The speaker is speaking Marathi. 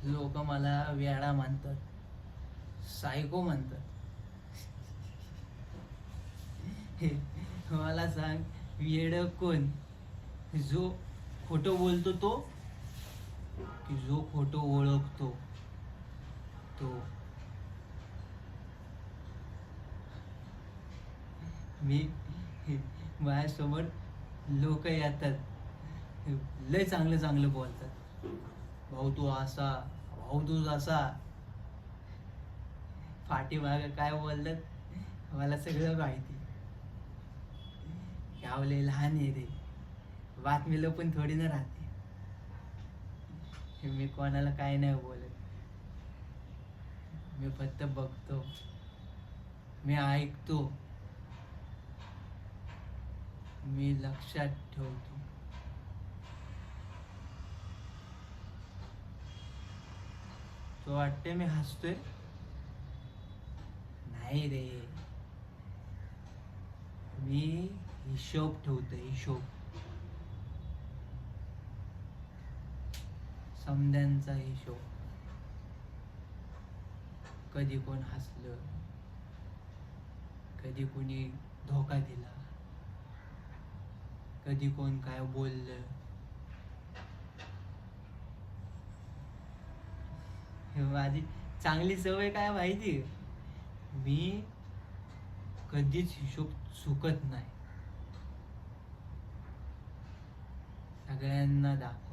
लोक मला वेडा म्हणतात, सायको म्हणतात. मला सांग, वेड कोण? जो खोटं बोलतो तो, की जो खोटं ओळखतो तो? मी माझ्यासमोर लोक येतात, लय चांगलं चांगलं बोलतात. भाऊ तू असा, भाऊ तू असा. पाठीमागं काय बोलतात मला सगळं माहिती. गावले लहान आहे रे, बातमी लपून थोडी ना राहते. मी कोणाला काय नाही बोलत. मी फक्त बघतो, मी ऐकतो, मी लक्षात ठेवतो. तो वाटते मी हसतोय? नाही रे, मी हिशोब ठेवतो, हिशोब. समद्यांचा हिशोब. कधी कोण हसलं, कधी कोणी धोका दिला, कधी कोण काय बोललं. माझी चांगली सवय काय माहिती? मी कधीच हिशोब चुकत नाही. सगळ्यांना दाखव